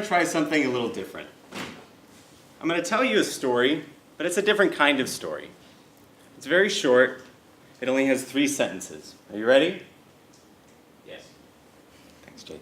to try something a little different. I'm going to tell you a story, but it's a different kind of story. It's very short. It only has 3 sentences. Are you ready? Yes. Thanks, JD.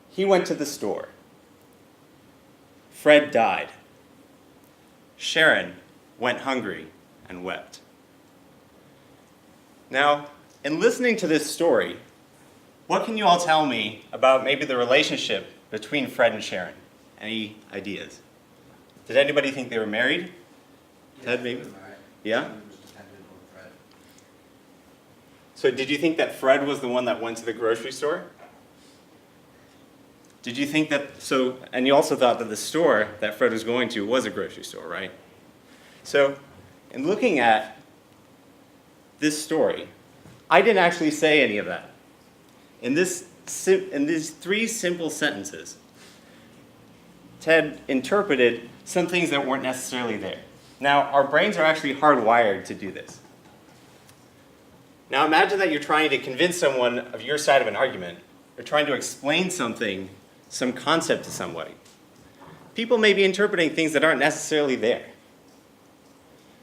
He went to the store. Fred died. Sharon went hungry and wept. Now, in listening to this story, what can you all tell me about maybe the relationship between Fred and Sharon? Any ideas? Did anybody think they were married? Ted, maybe? Yeah? Sharon was dependent on Fred. So did you think that Fred was the one that went to the grocery store? Did you think that, and you also thought that the store that Fred was going to was a grocery store, right? So, in looking at this story, I didn't actually say any of that. In these 3 simple sentences, Ted interpreted some things that weren't necessarily there. Now, our brains are actually hardwired to do this. Now, imagine that you're trying to convince someone of your side of an argument, or trying to explain something, some concept to somebody. People may be interpreting things that aren't necessarily there.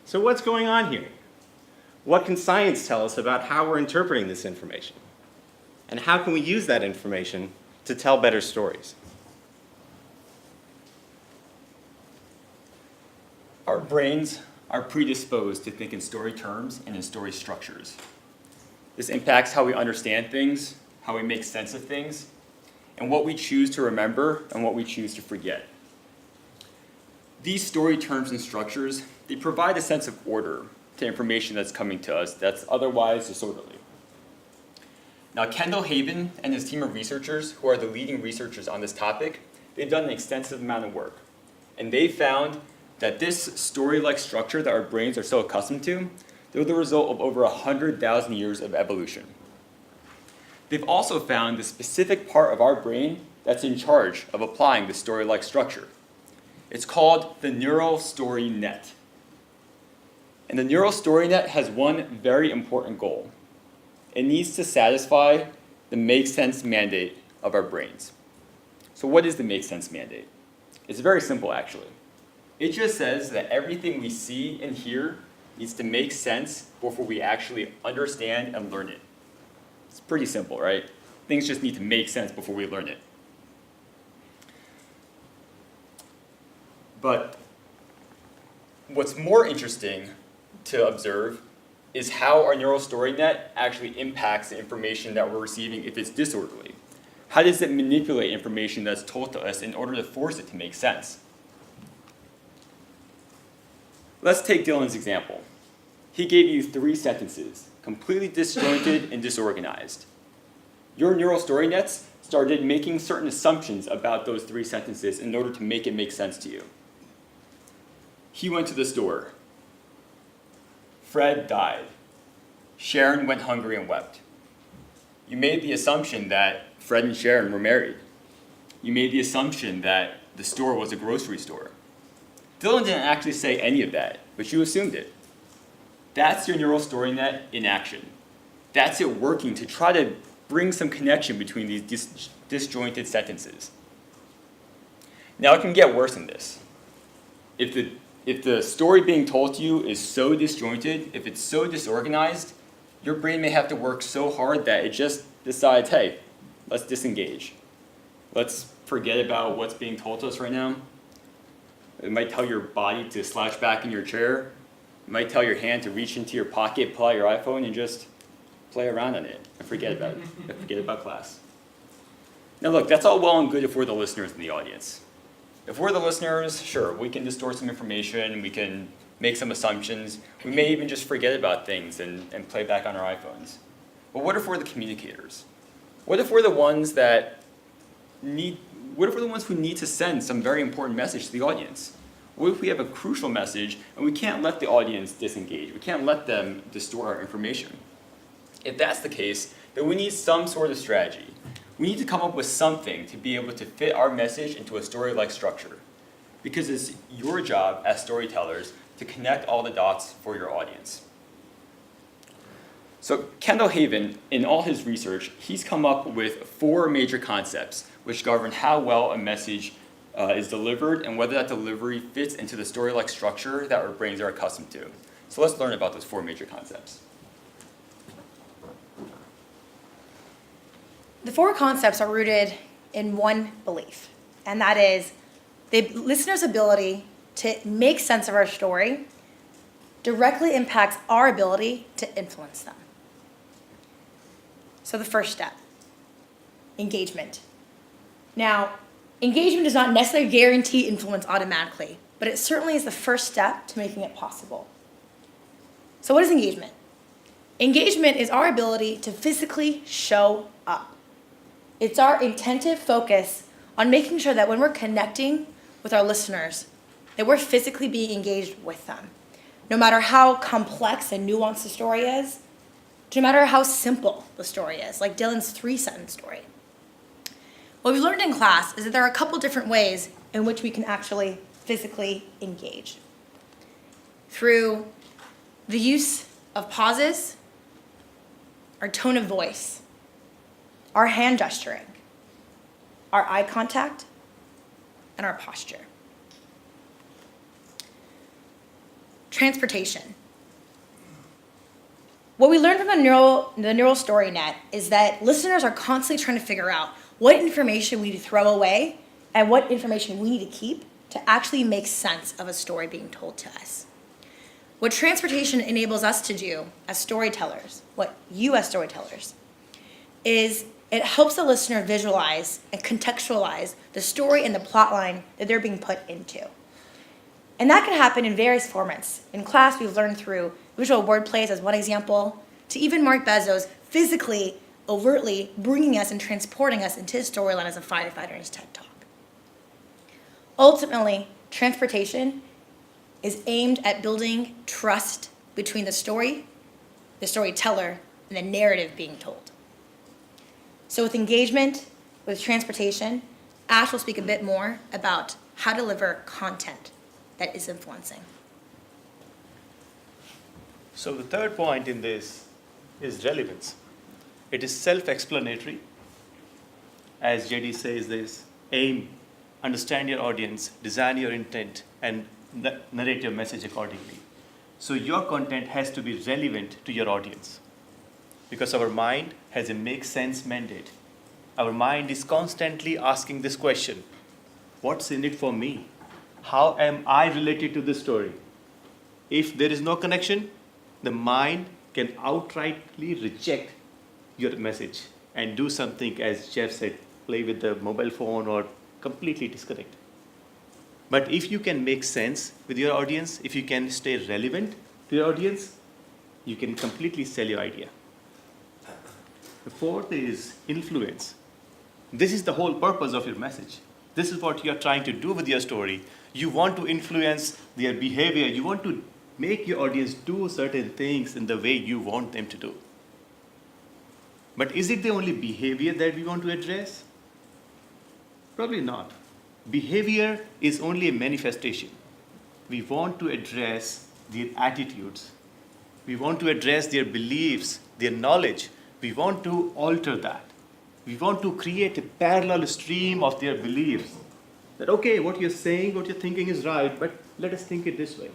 So what's going on here? What can science tell us about how we're interpreting this information? And how can we use that information to tell better stories? Our brains are predisposed to think in story terms and in story structures. This impacts how we understand things, how we make sense of things, and what we choose to remember and what we choose to forget. These story terms and structures, they provide a sense of order to information that's coming to us that's otherwise disorderly. Now, Kendall Haven and his team of researchers, who are the leading researchers on this topic, they've done an extensive amount of work. And they found that this story-like structure that our brains are so accustomed to, they're the result of over 100,000 years of evolution. They've also found the specific part of our brain that's in charge of applying the story-like structure. It's called the neural story net. And the neural story net has one very important goal. It needs to satisfy the make sense mandate of our brains. So what is the make sense mandate? It's very simple, actually. It just says that everything we see and hear needs to make sense before we actually understand and learn it. It's pretty simple, right? Things just need to make sense before we learn it. But what's more interesting to observe is how our neural story net actually impacts the information that we're receiving if it's disorderly. How does it manipulate information that's told to us in order to force it to make sense? Let's take Dylan's example. He gave you 3 sentences, completely disjointed and disorganized. Your neural story nets started making certain assumptions about those 3 sentences in order to make it make sense to you. He went to the store. Fred died. Sharon went hungry and wept. You made the assumption that Fred and Sharon were married. You made the assumption that the store was a grocery store. Dylan didn't actually say any of that, but you assumed it. That's your neural story net in action. That's it working to try to bring some connection between these disjointed sentences. Now it can get worse than this. If the story being told to you is so disjointed, if it's so disorganized, your brain may have to work so hard that it just decides, hey, let's disengage. Let's forget about what's being told to us right now. It might tell your body to slouch back in your chair. It might tell your hand to reach into your pocket, pull out your iPhone, and just play around on it and forget about it, and forget about class. Now look, that's all well and good if we're the listeners in the audience. If we're the listeners, sure, we can distort some information, we can make some assumptions, we may even just forget about things and play back on our iPhones. But what if we're the communicators? What if we're the ones who need to send some very important message to the audience? What if we have a crucial message and we can't let the audience disengage? We can't let them distort our information. If that's the case, then we need some sort of strategy. We need to come up with something to be able to fit our message into a story-like structure. Because it's your job as storytellers to connect all the dots for your audience. So Kendall Haven, in all his research, he's come up with 4 major concepts which govern how well a message is delivered and whether that delivery fits into the story-like structure that our brains are accustomed to. So let's learn about those 4 major concepts. The 4 concepts are rooted in one belief, and that is the listener's ability to make sense of our story directly impacts our ability to influence them. So the first step, engagement. Now, engagement does not necessarily guarantee influence automatically, but it certainly is the first step to making it possible. So what is engagement? Engagement is our ability to physically show up. It's our attentive focus on making sure that when we're connecting with our listeners, that we're physically being engaged with them. No matter how complex and nuanced the story is, no matter how simple the story is, like Dylan's 3-sentence story. What we've learned in class is that there are a couple different ways in which we can actually physically engage. Through the use of pauses, our tone of voice, our hand gesturing, our eye contact, and our posture. Transportation. What we learned from the neural story net is that listeners are constantly trying to figure out what information we need to throw away and what information we need to keep to actually make sense of a story being told to us. What transportation enables us to do as storytellers, what you as storytellers, is it helps the listener visualize and contextualize the story and the plot line that they're being put into. And that can happen in various formats. In class, we've learned through visual word plays as one example, to even Mark Bezos physically, overtly bringing us and transporting us into his storyline as a firefighter in his TED Talk. Ultimately, transportation is aimed at building trust between the storyteller, and the narrative being told. So with engagement, with transportation, Ash will speak a bit more about how to deliver content that is influencing. So the third point in this is relevance. It is self-explanatory. As JD says this, aim, understand your audience, design your intent, and narrate your message accordingly. So your content has to be relevant to your audience. Because our mind has a make sense mandate. Our mind is constantly asking this question: what's in it for me? How am I related to this story? If there is no connection, the mind can outrightly reject your message and do something, as Jeff said, play with the mobile phone or completely disconnect. But if you can make sense with your audience, if you can stay relevant to your audience, you can completely sell your idea. The fourth is influence. This is the whole purpose of your message. This is what you're trying to do with your story. You want to influence their behavior. You want to make your audience do certain things in the way you want them to do. But is it the only behavior that we want to address? Probably not. Behavior is only a manifestation. We want to address their attitudes. We want to address their beliefs, their knowledge. We want to alter that. We want to create a parallel stream of their beliefs. That, okay, what you're saying, what you're thinking is right, but let us think it this way.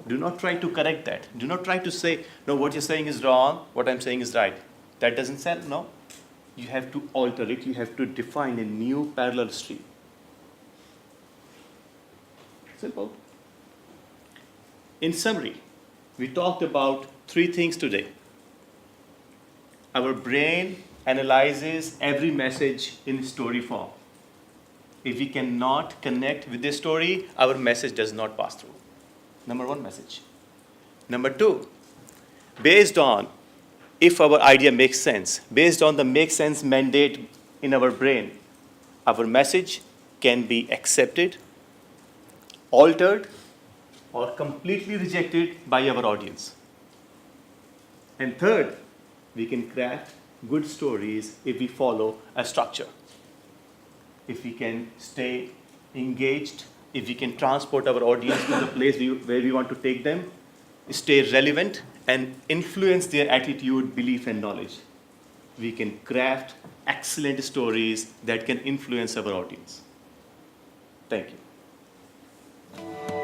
Do not try to correct that. Do not try to say, no, what you're saying is wrong, what I'm saying is right. That doesn't sell, no. You have to alter it. You have to define a new parallel stream. Simple. In summary, we talked about 3 things today. Our brain analyzes every message in story form. If we cannot connect with the story, our message does not pass through. Number 1 message. Number 2, based on if our idea makes sense, based on the make sense mandate in our brain, our message can be accepted, altered, or completely rejected by our audience. And third, we can craft good stories if we follow a structure. If we can stay engaged, if we can transport our audience to the place where we want to take them, stay relevant, and influence their attitude, belief, and knowledge, we can craft excellent stories that can influence our audience. Thank you.